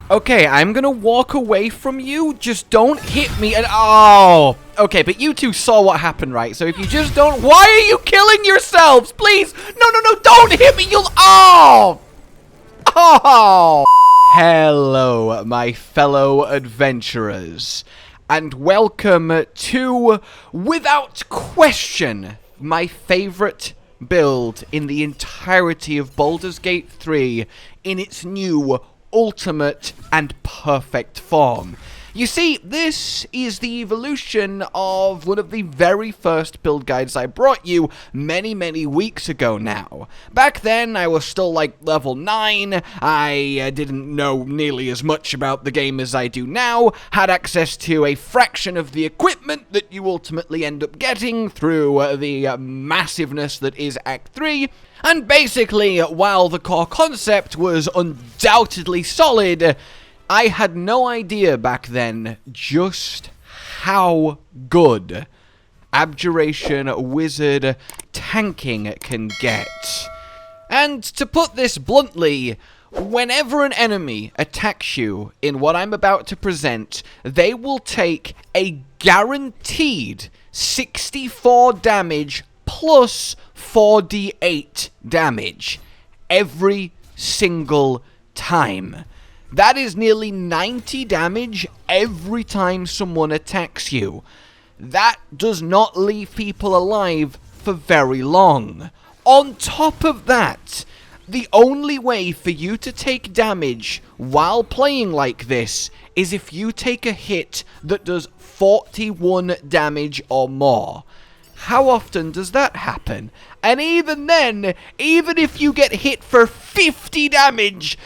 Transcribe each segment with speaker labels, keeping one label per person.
Speaker 1: Okay, I'm gonna walk away from you. Just don't hit me and oh. Okay, but you two saw what happened, right? So if you just don't... Why are you killing yourselves? Please! No, no, no, don't hit me! You'll... Oh! Oh! Hello, my fellow adventurers. And welcome to, without question, my favorite build in the entirety of Baldurs Gate 3 in its new ultimate and perfect form. You see, this is the evolution of one of the very first build guides I brought you many weeks ago now. Back then, I was still like level 9, I didn't know nearly as much about the game as I do now, had access to a fraction of the equipment that you ultimately end up getting through the massiveness that is Act 3, and basically, while the core concept was undoubtedly solid, I had no idea back then just how good abjuration wizard tanking can get. And to put this bluntly, whenever an enemy attacks you in what I'm about to present, they will take a guaranteed 64 damage plus 4d8 damage every single time. That is nearly 90 damage every time someone attacks you. That does not leave people alive for very long. On top of that, the only way for you to take damage while playing like this is if you take a hit that does 41 damage or more. How often does that happen? And even then, even if you get hit for 50 damage,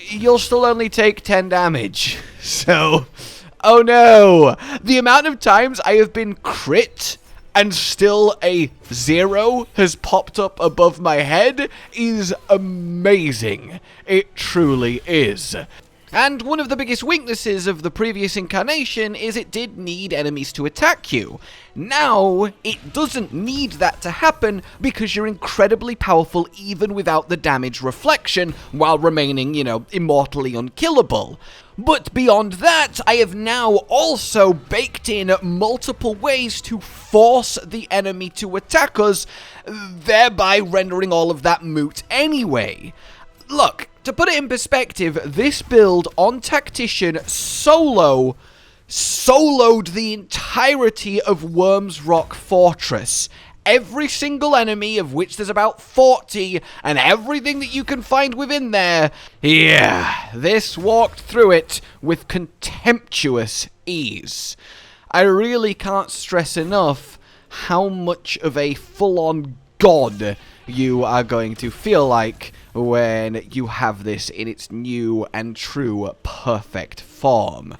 Speaker 1: you'll still only take 10 damage. So, oh no. The amount of times I have been crit and still a 0 has popped up above my head is amazing. It truly is. And one of the biggest weaknesses of the previous incarnation is it did need enemies to attack you. Now, it doesn't need that to happen because you're incredibly powerful even without the damage reflection while remaining, immortally unkillable. But beyond that, I have now also baked in multiple ways to force the enemy to attack us, thereby rendering all of that moot anyway. Look, to put it in perspective, this build on Tactician soloed the entirety of Worm's Rock Fortress. Every single enemy, of which there's about 40, and everything that you can find within there. Yeah, this walked through it with contemptuous ease. I really can't stress enough how much of a full-on god you are going to feel like when you have this in its new and true perfect form.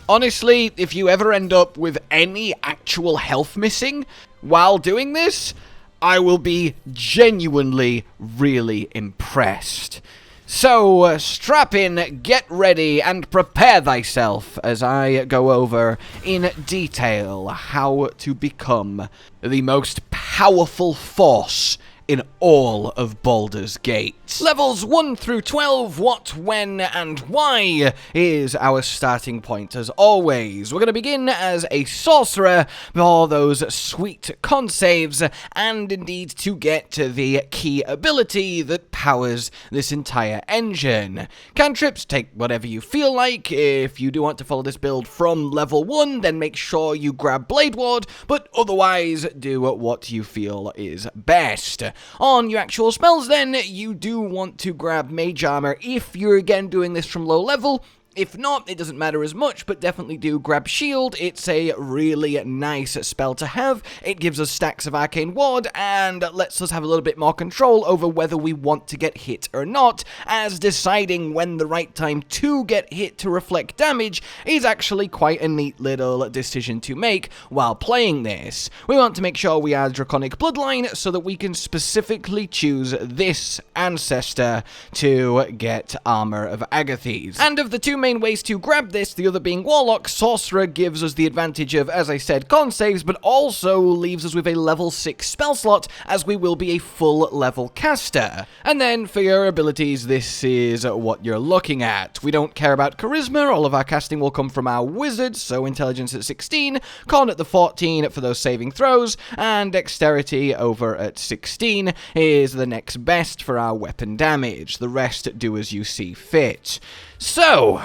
Speaker 1: Honestly, if you ever end up with any actual health missing while doing this, I will be genuinely really impressed. So, strap in, get ready, and prepare thyself as I go over in detail how to become the most powerful force in all of Baldur's Gate. Levels 1 through 12, what, when, and why is our starting point as always. We're going to begin as a Sorcerer for those sweet con saves, and indeed to get the key ability that powers this entire engine. Cantrips, take whatever you feel like. If you do want to follow this build from level 1, then make sure you grab Blade Ward, but otherwise do what you feel is best. On your actual spells then, you do want to grab Mage Armor if you're again doing this from low level. If not, it doesn't matter as much, but definitely do grab Shield. It's a really nice spell to have. It gives us stacks of Arcane Ward and lets us have a little bit more control over whether we want to get hit or not, as deciding when the right time to get hit to reflect damage is actually quite a neat little decision to make while playing this. We want to make sure we are Draconic Bloodline so that we can specifically choose this ancestor to get Armor of Agathes. And of the two main ways to grab this, the other being Warlock. Sorcerer gives us the advantage of, as I said, con saves, but also leaves us with a level 6 spell slot, as we will be a full level caster. And then for your abilities, this is what you're looking at. We don't care about charisma, all of our casting will come from our wizard, so intelligence at 16, con at the 14 for those saving throws, and dexterity over at 16 is the next best for our weapon damage. The rest do as you see fit. So,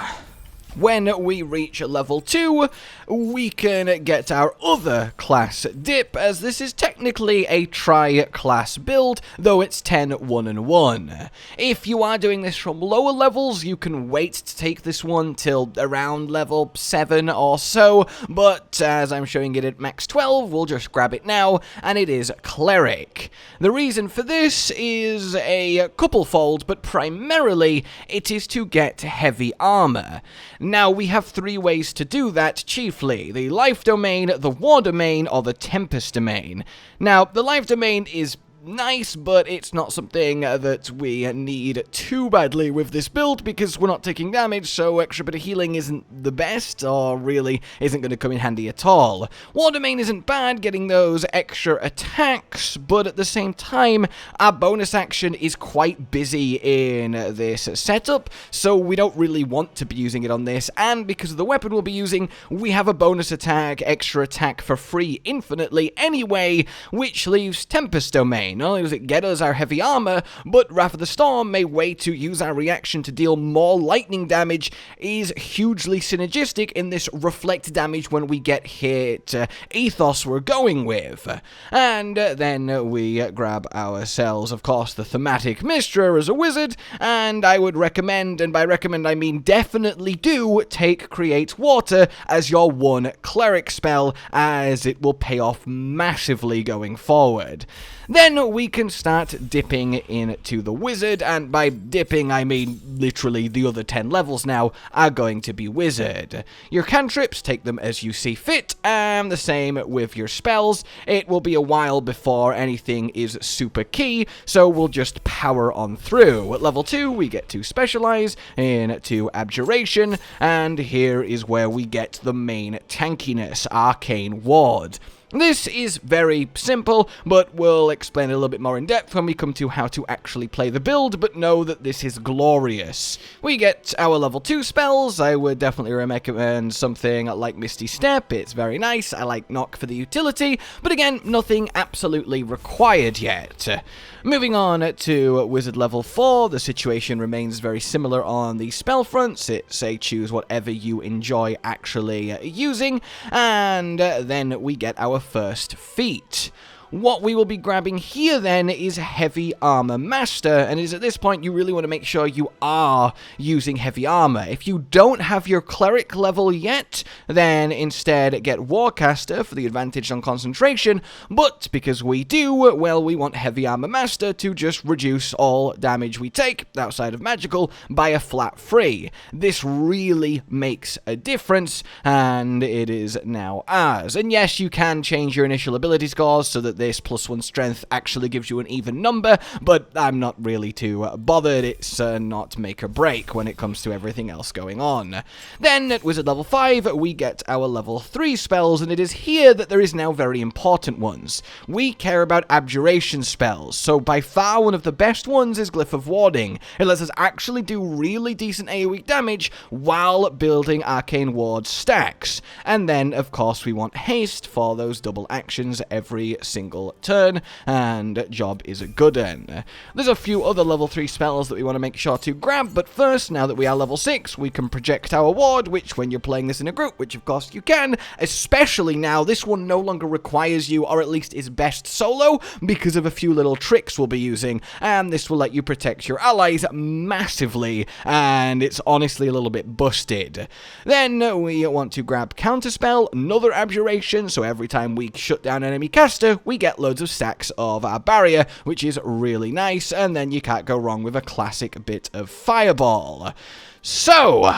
Speaker 1: when we reach level 2, we can get our other class dip, as this is technically a tri-class build, though it's 10 1 and 1. If you are doing this from lower levels, you can wait to take this one till around level 7 or so, but as I'm showing it at max 12, we'll just grab it now, and it is Cleric. The reason for this is a couple-fold, but primarily it is to get heavy armor. Now, we have 3 ways to do that, chiefly: the life domain, the war domain, or the tempest domain. Now, the life domain is nice, but it's not something that we need too badly with this build, because we're not taking damage, so extra bit of healing isn't the best, or really isn't going to come in handy at all. War Domain isn't bad, getting those extra attacks, but at the same time, our bonus action is quite busy in this setup, so we don't really want to be using it on this, and because of the weapon we'll be using, we have a bonus attack, extra attack for free infinitely anyway, which leaves Tempest Domain. Not only does it get us our heavy armor, but Wrath of the Storm, a way to use our reaction to deal more lightning damage, is hugely synergistic in this reflect damage when we get hit ethos we're going with. And then we grab ourselves, of course, the thematic Mistra as a wizard, and I would recommend, and by recommend I mean definitely do, take Create Water as your one cleric spell, as it will pay off massively going forward. Then we can start dipping into the wizard, and by dipping I mean literally the other 10 levels now are going to be wizard. Your cantrips, take them as you see fit, and the same with your spells. It will be a while before anything is super key, so we'll just power on through. At level 2 we get to specialize into abjuration, and here is where we get the main tankiness, Arcane Ward. This is very simple, but we'll explain it a little bit more in depth when we come to how to actually play the build, but know that this is glorious. We get our level 2 spells. I would definitely recommend something like Misty Step. It's very nice. I like Knock for the utility, but again, nothing absolutely required yet. Moving on to Wizard level 4, the situation remains very similar on the spell fronts. It's a choose whatever you enjoy actually using, and then we get our first feat. What we will be grabbing here then is Heavy Armor Master, and it is at this point you really want to make sure you are using heavy armor. If you don't have your cleric level yet, then instead get Warcaster for the advantage on concentration, but because we do, well, we want Heavy Armor Master to just reduce all damage we take, outside of magical, by a flat 3. This really makes a difference, and it is now ours. And yes, you can change your initial ability scores so that this +1 strength actually gives you an even number, but I'm not really too bothered. It's not make or break when it comes to everything else going on. Then at Wizard level 5 we get our level 3 spells, and it is here that there is now very important ones. We care about abjuration spells, so by far one of the best ones is Glyph of Warding. It lets us actually do really decent AoE damage while building arcane ward stacks. And then of course we want haste for those double actions every single turn, and job is a good one. There's a few other level 3 spells that we want to make sure to grab, but first, now that we are level 6, we can project our ward, which when you're playing this in a group, which of course you can, especially now, this one no longer requires you, or at least is best solo, because of a few little tricks we'll be using, and this will let you protect your allies massively, and it's honestly a little bit busted. Then we want to grab Counterspell, another abjuration, so every time we shut down enemy caster, we get loads of stacks of our barrier, which is really nice, and then you can't go wrong with a classic bit of fireball. So,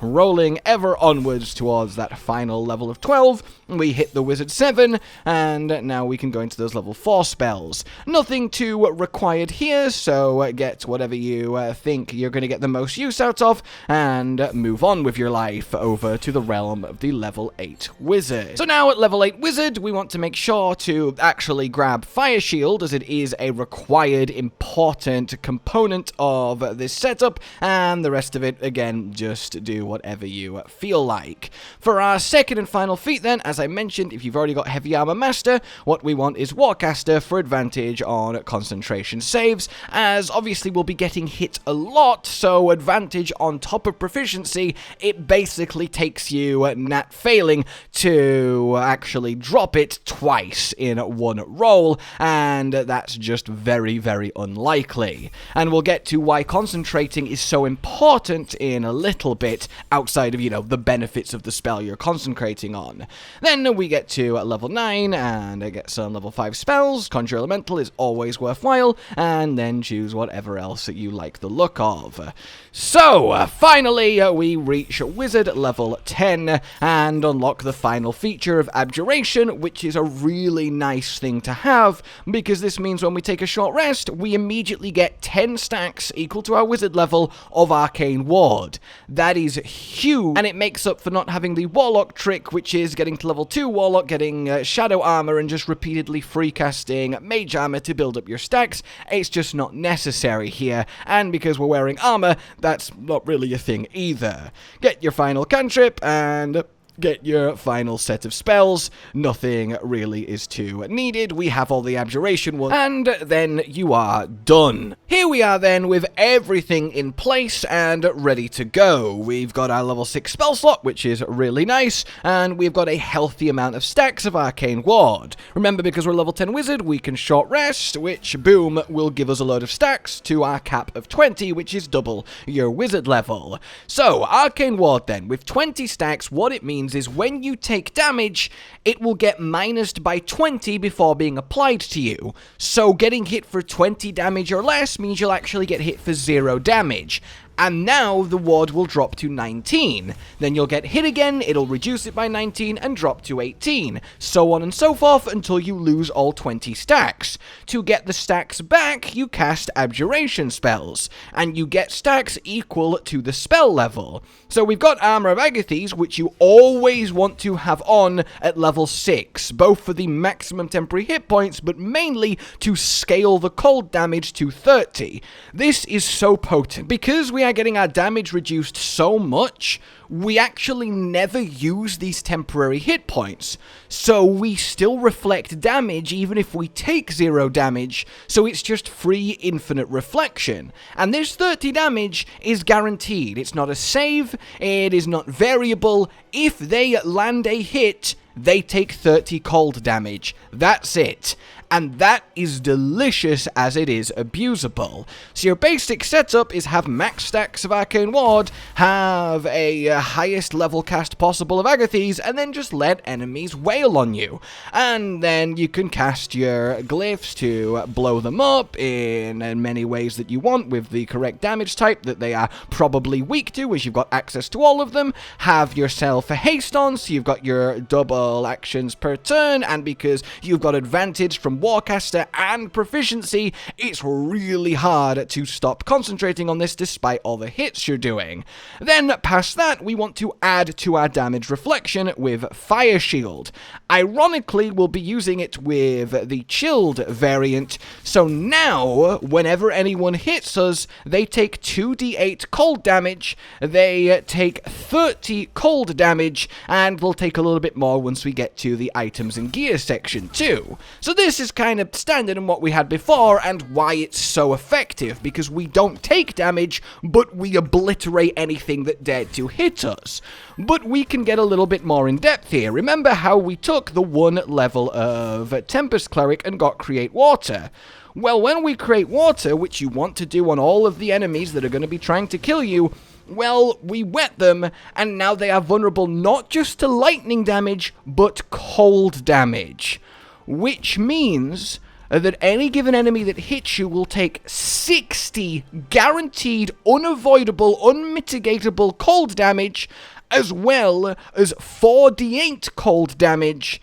Speaker 1: rolling ever onwards towards that final level of 12. We hit the Wizard 7, and now we can go into those level 4 spells. Nothing too required here, so get whatever you think you're going to get the most use out of, and move on with your life over to the realm of the level 8 Wizard. So now at level 8 Wizard, we want to make sure to actually grab Fire Shield, as it is a required, important component of this setup, and the rest of it, again, just do whatever you feel like. For our second and final feat then, as I mentioned, if you've already got Heavy Armor Master, what we want is Warcaster for advantage on concentration saves, as obviously we'll be getting hit a lot, so advantage on top of proficiency, it basically takes you nat failing to actually drop it twice in one roll, and that's just very, very unlikely. And we'll get to why concentrating is so important in a little bit, outside of, you know, the benefits of the spell you're concentrating on. Then we get to level 9, and I get some level 5 spells. Conjure Elemental is always worthwhile, and then choose whatever else that you like the look of. So, finally, we reach Wizard level 10, and unlock the final feature of Abjuration, which is a really nice thing to have, because this means when we take a short rest, we immediately get 10 stacks equal to our Wizard level of Arcane Ward. That is huge, and it makes up for not having the Warlock trick, which is getting to level 2 Warlock, getting Shadow Armor, and just repeatedly free casting Mage Armor to build up your stacks. It's just not necessary here, and because we're wearing armor, that's not really a thing either. Get your final cantrip, and get your final set of spells. Nothing really is too needed. We have all the abjuration ones, and then you are done. Here we are then with everything in place and ready to go. We've got our level 6 spell slot, which is really nice, and we've got a healthy amount of stacks of Arcane Ward. Remember, because we're level 10 Wizard, we can short rest, which, boom, will give us a load of stacks to our cap of 20, which is double your Wizard level. So, Arcane Ward then, with 20 stacks, what it means is when you take damage, it will get minused by 20 before being applied to you. So getting hit for 20 damage or less means you'll actually get hit for 0 damage. And now the ward will drop to 19. Then you'll get hit again, it'll reduce it by 19 and drop to 18. So on and so forth until you lose all 20 stacks. To get the stacks back, you cast abjuration spells, and you get stacks equal to the spell level. So we've got Armor of Agathes, which you always want to have on at level 6, both for the maximum temporary hit points, but mainly to scale the cold damage to 30. This is so potent, because we are getting our damage reduced so much, we actually never use these temporary hit points, so we still reflect damage even if we take 0 damage, so it's just free infinite reflection. And this 30 damage is guaranteed. It's not a save, it is not variable. If they land a hit, they take 30 cold damage. That's it. And that is delicious as it is abusable. So your basic setup is have max stacks of Arcane Ward, have a highest level cast possible of Agathes, and then just let enemies wail on you. And then you can cast your glyphs to blow them up in many ways that you want with the correct damage type that they are probably weak to, as you've got access to all of them. Have yourself a haste on, so you've got your double actions per turn, and because you've got advantage from Warcaster and proficiency, it's really hard to stop concentrating on this despite all the hits you're doing. Then, past that, we want to add to our damage reflection with Fire Shield. Ironically, we'll be using it with the chilled variant, so now, whenever anyone hits us, they take 2d8 cold damage, they take 30 cold damage, and we'll take a little bit more once we get to the items and gear section too. So this is kind of standard in what we had before, and why it's so effective, because we don't take damage, but we obliterate anything that dared to hit us. But we can get a little bit more in depth here. Remember how we took the 1 level of Tempest Cleric and got Create Water? Well, when we create water, which you want to do on all of the enemies that are going to be trying to kill you, well, we wet them, and now they are vulnerable not just to lightning damage, but cold damage. Which means that any given enemy that hits you will take 60 guaranteed, unavoidable, unmitigatable cold damage, as well as 4d8 cold damage,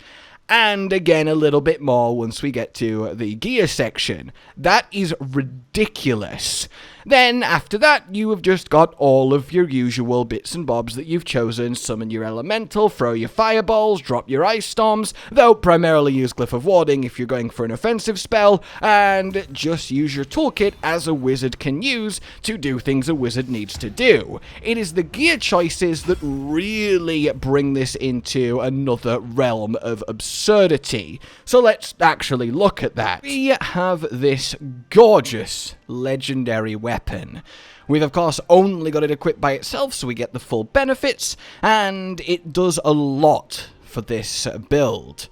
Speaker 1: and again a little bit more once we get to the gear section. That is ridiculous. Then, after that, you have just got all of your usual bits and bobs that you've chosen. Summon your elemental, throw your fireballs, drop your ice storms, though primarily use Glyph of Warding if you're going for an offensive spell, and just use your toolkit as a wizard can use to do things a wizard needs to do. It is the gear choices that really bring this into another realm of absurdity. So let's actually look at that. We have this gorgeous legendary weapon. We've of course only got it equipped by itself, so we get the full benefits, and it does a lot for this build.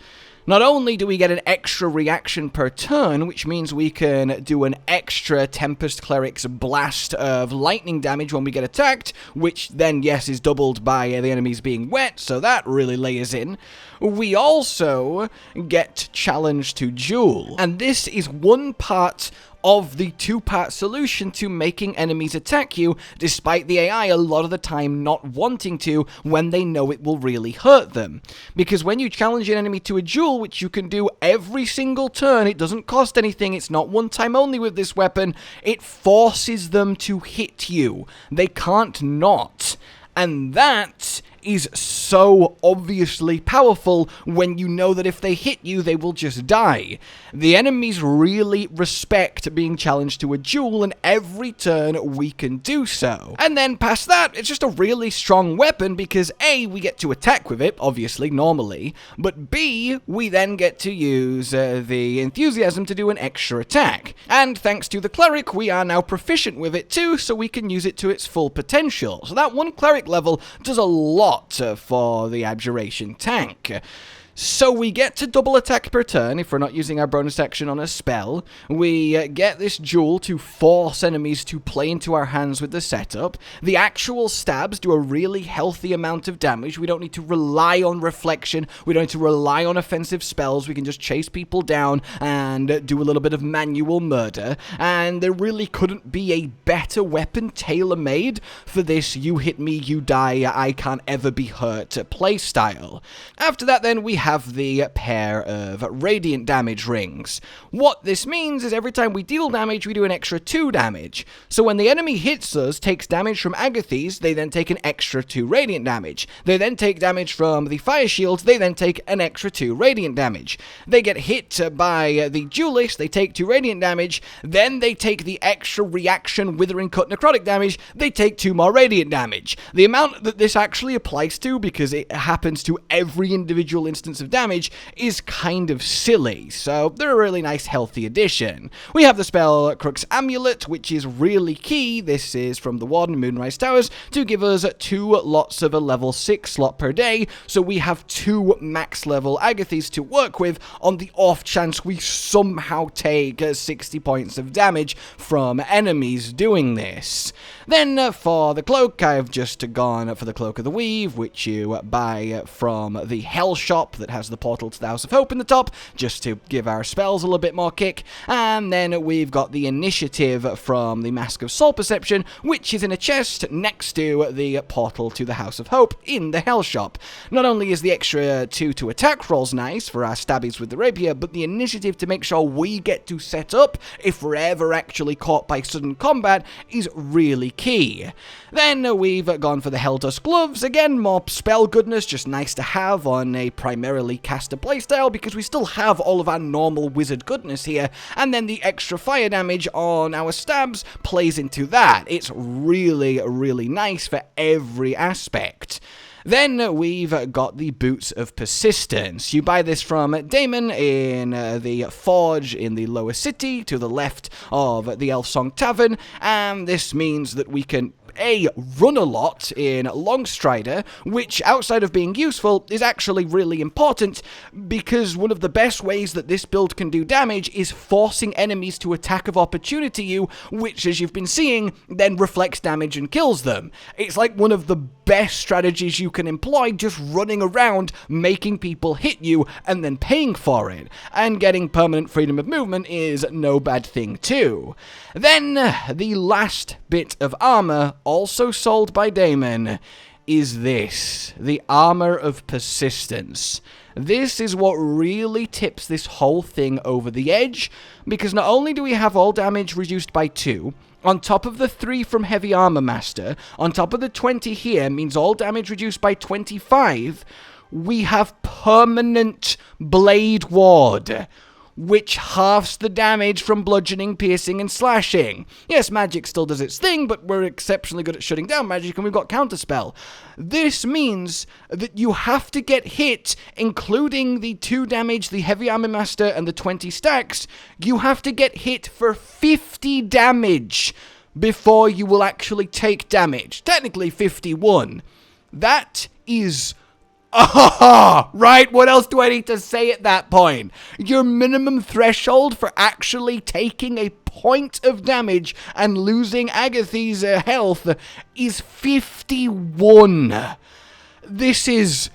Speaker 1: Not only do we get an extra reaction per turn, which means we can do an extra Tempest Cleric's blast of lightning damage when we get attacked, which then, yes, is doubled by the enemies being wet, so that really layers in. We also get Challenge to Duel, and this is one part of the two-part solution to making enemies attack you, despite the AI a lot of the time not wanting to when they know it will really hurt them. Because when you challenge an enemy to a duel, which you can do every single turn, it doesn't cost anything, it's not one time only with this weapon, it forces them to hit you. They can't not. And that is so obviously powerful when you know that if they hit you, they will just die. The enemies really respect being challenged to a duel, and every turn we can do so. And then past that, it's just a really strong weapon because A, we get to attack with it, obviously, normally, but B, we then get to use the enthusiasm to do an extra attack. And thanks to the Cleric, we are now proficient with it too, so we can use it to its full potential. So that one Cleric level does a lot for the abjuration tank. So we get to double attack per turn if we're not using our bonus action on a spell. We get this duel to force enemies to play into our hands with the setup. The actual stabs do a really healthy amount of damage. We don't need to rely on reflection. We don't need to rely on offensive spells. We can just chase people down and do a little bit of manual murder. And there really couldn't be a better weapon tailor-made for this you hit me, you die, I can't ever be hurt playstyle. After that then we have the pair of radiant damage rings. What this means is every time we deal damage, we do an extra 2 damage. So when the enemy hits us, takes damage from Agathes, they then take an extra 2 radiant damage. They then take damage from the fire shields, they then take an extra 2 radiant damage. They get hit by the duelist, they take 2 radiant damage, then they take the extra reaction withering cut necrotic damage, they take 2 more radiant damage. The amount that this actually applies to, because it happens to every individual instance of damage, is kind of silly, so they're a really nice healthy addition. We have the spell Crux Amulet, which is really key. This is from the Warden Moonrise Towers to give us 2 lots of a level 6 slot per day, so we have 2 max level Agathes to work with on the off chance we somehow take 60 points of damage from enemies doing this. Then for the cloak, I've just gone for the Cloak of the Weave, which you buy from the Hell Shop that has the portal to the House of Hope in the top, just to give our spells a little bit more kick. And then we've got the Initiative from the Mask of Soul Perception, which is in a chest next to the portal to the House of Hope in the Hell Shop. Not only is the extra 2 to attack rolls nice for our stabbies with the rapier, but the Initiative to make sure we get to set up if we're ever actually caught by sudden combat is really key. Then we've gone for the Helldusk Gloves, again more spell goodness, just nice to have on a primarily caster playstyle because we still have all of our normal wizard goodness here, and then the extra fire damage on our stabs plays into that. It's really, really nice for every aspect. Then we've got the Boots of Persistence. You buy this from Damon in the Forge in the lower city to the left of the Elfsong Tavern, and this means that we can run a lot in Longstrider, which outside of being useful is actually really important because one of the best ways that this build can do damage is forcing enemies to attack of opportunity you, which as you've been seeing then reflects damage and kills them. It's like one of the best strategies you can employ, just running around making people hit you and then paying for it, and getting permanent freedom of movement is no bad thing too. Then the last bit of armor, also sold by Damon, is this, the Armor of Persistence. This is what really tips this whole thing over the edge, because not only do we have all damage reduced by 2, on top of the 3 from Heavy Armor Master, on top of the 20 here means all damage reduced by 25, we have permanent Blade Ward, which halves the damage from bludgeoning, piercing, and slashing. Yes, magic still does its thing, but we're exceptionally good at shutting down magic, and we've got counterspell. This means that you have to get hit, including the 2 damage, the Heavy Armor Master, and the 20 stacks. You have to get hit for 50 damage before you will actually take damage. Technically 51. That is... right, what else do I need to say at that point? Your minimum threshold for actually taking a point of damage and losing Agathy's health is 51. This is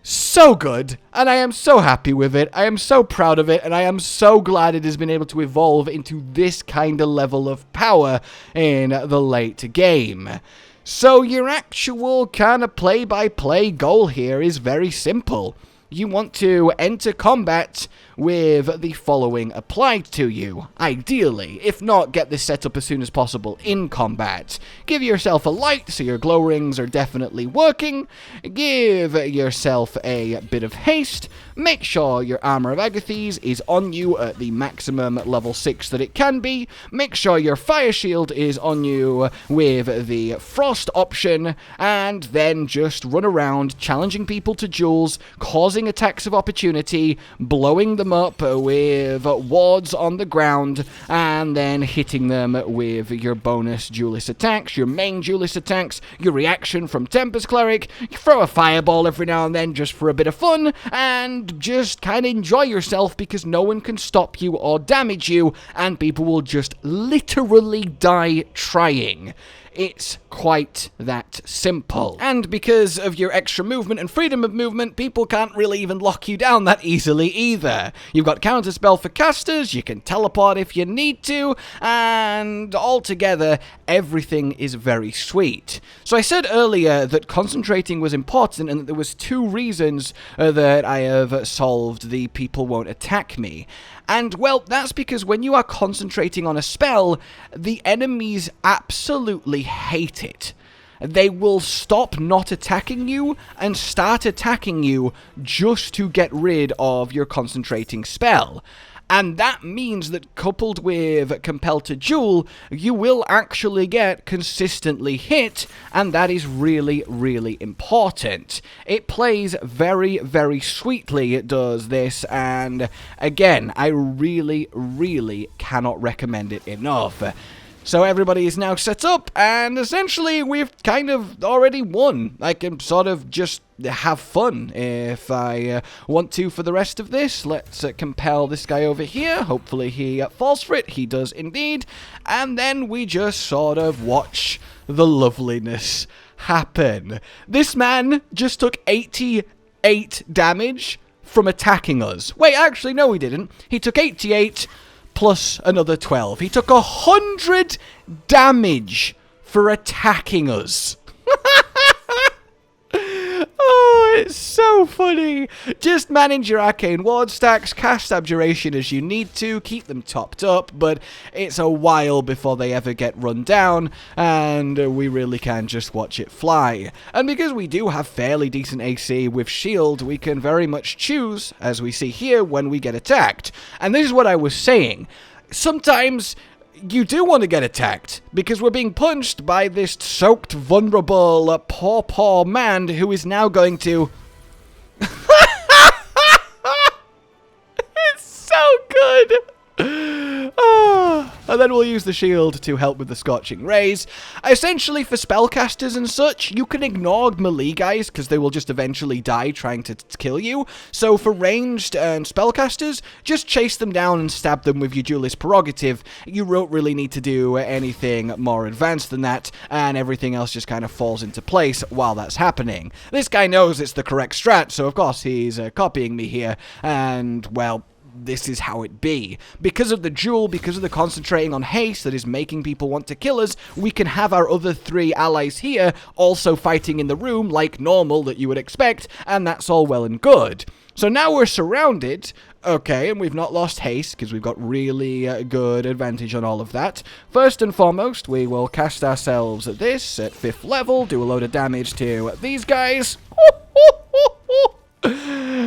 Speaker 1: so good, and I am so happy with it. I am so proud of it, and I am so glad it has been able to evolve into this kind of level of power in the late game. So your actual kind of play-by-play goal here is very simple. You want to enter combat with the following applied to you, ideally. If not, get this set up as soon as possible in combat. Give yourself a light so your glow rings are definitely working. Give yourself a bit of haste. Make sure your Armor of Agathes is on you at the maximum level 6 that it can be. Make sure your Fire Shield is on you with the Frost option, and then just run around challenging people to duels, causing attacks of opportunity, blowing them up with wards on the ground, and then hitting them with your bonus duelist attacks, your main duelist attacks, your reaction from Tempest Cleric. You throw a fireball every now and then just for a bit of fun, and just kind of enjoy yourself because no one can stop you or damage you, and people will just literally die trying. It's quite that simple. And because of your extra movement and freedom of movement, people can't really even lock you down that easily either. You've got counterspell for casters, you can teleport if you need to, and altogether, everything is very sweet. So I said earlier that concentrating was important and that there was 2 reasons that I have solved the people won't attack me. And, well, that's because when you are concentrating on a spell, the enemies absolutely hate it. They will stop not attacking you and start attacking you just to get rid of your concentrating spell. And that means that coupled with Compelled to Duel, you will actually get consistently hit, and that is really, really important. It plays very, very sweetly, it does this, and again, I really, really cannot recommend it enough. So everybody is now set up, and essentially we've kind of already won. I can sort of just have fun if I want to for the rest of this. Let's compel this guy over here. Hopefully he falls for it. He does indeed. And then we just sort of watch the loveliness happen. This man just took 88 damage from attacking us. Wait, actually, no he didn't. He took 88... plus another 12. He took 100 damage for attacking us. Oh, it's so funny. Just manage your arcane ward stacks, cast abjuration as you need to, keep them topped up, but it's a while before they ever get run down, and we really can just watch it fly. And because we do have fairly decent AC with shield, we can very much choose, as we see here, when we get attacked. And this is what I was saying. Sometimes you do want to get attacked, because we're being punched by this soaked, vulnerable, poor man who is now going to... It's so good! Oh. And then we'll use the shield to help with the Scorching Rays. Essentially, for spellcasters and such, you can ignore melee guys, because they will just eventually die trying to kill you. So for ranged and spellcasters, just chase them down and stab them with your duelist prerogative. You don't really need to do anything more advanced than that, and everything else just kind of falls into place while that's happening. This guy knows it's the correct strat, so of course he's copying me here, and, well, this is how it be. Because of the duel, because of the concentrating on haste that is making people want to kill us, we can have our other 3 allies here also fighting in the room like normal that you would expect, and that's all well and good. So now we're surrounded, okay, and we've not lost haste because we've got really good advantage on all of that. First and foremost, we will cast ourselves at this at 5th level, do a load of damage to these guys.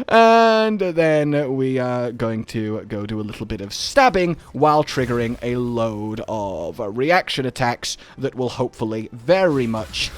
Speaker 1: And then we are going to go do a little bit of stabbing while triggering a load of reaction attacks that will hopefully very much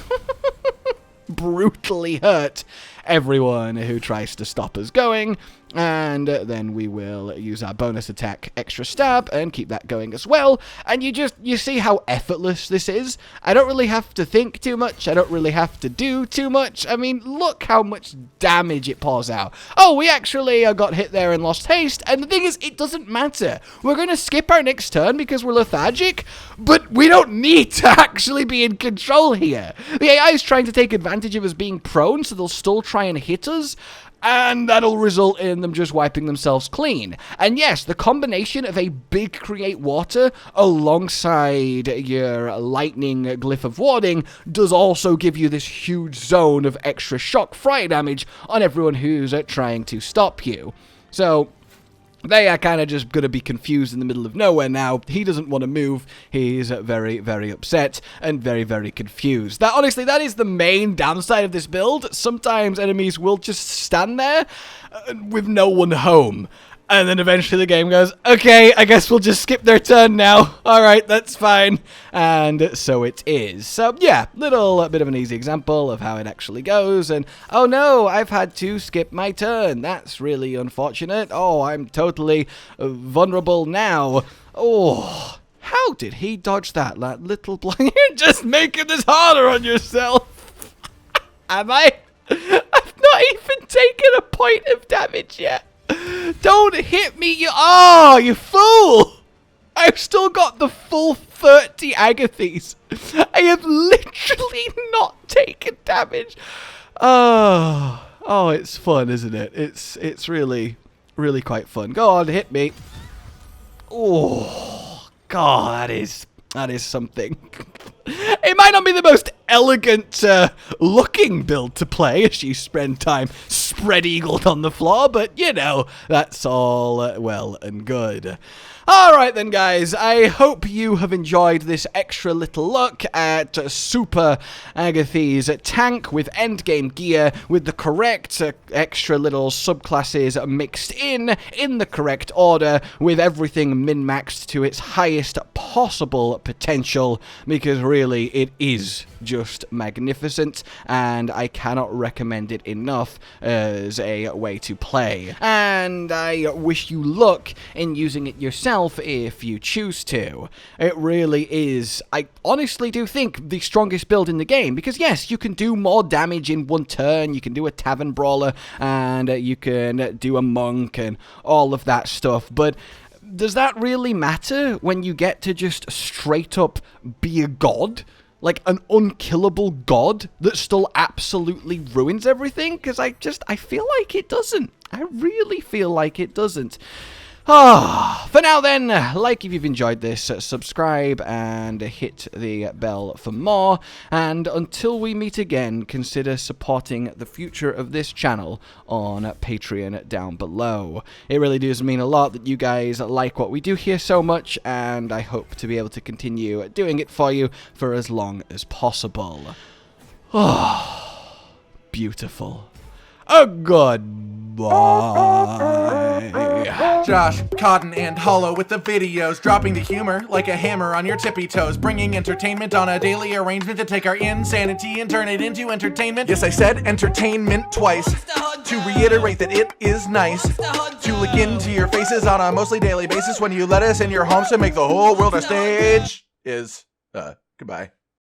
Speaker 1: brutally hurt everyone who tries to stop us going. And then we will use our bonus attack, extra stab, and keep that going as well. And you see how effortless this is? I don't really have to think too much. I don't really have to do too much. I mean, look how much damage it pours out. Oh, we actually got hit there and lost haste. And the thing is, it doesn't matter. We're going to skip our next turn because we're lethargic, but we don't need to actually be in control here. The AI is trying to take advantage of us being prone, so they'll still try and hit us. And that'll result in them just wiping themselves clean. And yes, the combination of a big create water alongside your lightning glyph of warding does also give you this huge zone of extra shock fire damage on everyone who's trying to stop you. So they are kind of just going to be confused in the middle of nowhere now. He doesn't want to move. He's very, very upset and very, very confused. Honestly, that is the main downside of this build. Sometimes enemies will just stand there with no one home. And then eventually the game goes, okay, I guess we'll just skip their turn now. All right, that's fine. And so it is. So, yeah, little bit of an easy example of how it actually goes. And, oh no, I've had to skip my turn. That's really unfortunate. Oh, I'm totally vulnerable now. Oh, how did he dodge that little blind? You're just making this harder on yourself. Am I? I've not even taken a point of damage yet. Don't hit me, you fool! I've still got the full 30 Agathes. I have literally not taken damage. Oh, it's fun, isn't it? It's really, really quite fun. Go on, hit me. Oh, God, that is something. It might not be the most elegant looking build to play as you spend time spread-eagled on the floor, but, you know, that's all well and good. Alright then, guys, I hope you have enjoyed this extra little look at Super Agathy's tank with endgame gear, with the correct extra little subclasses mixed in the correct order, with everything min-maxed to its highest possible potential, because really it is just magnificent, and I cannot recommend it enough as a way to play. And I wish you luck in using it yourself if you choose to. It really is, I honestly do think, the strongest build in the game, because yes, you can do more damage in one turn, you can do a tavern brawler, and you can do a monk and all of that stuff, but does that really matter when you get to just straight up be a god? Like an unkillable god that still absolutely ruins everything? Because I feel like it doesn't. I really feel like it doesn't. For now then, like if you've enjoyed this, subscribe and hit the bell for more, and until we meet again, consider supporting the future of this channel on Patreon down below. It really does mean a lot that you guys like what we do here so much, and I hope to be able to continue doing it for you for as long as possible. Oh, beautiful. Goodbye.
Speaker 2: Josh, Cotton, and Hollow with the videos, dropping the humor like a hammer on your tippy toes, bringing entertainment on a daily arrangement to take our insanity and turn it into entertainment. Yes, I said entertainment twice, to reiterate that it is nice to look into your faces on a mostly daily basis when you let us in your homes to make the whole world a stage. Goodbye.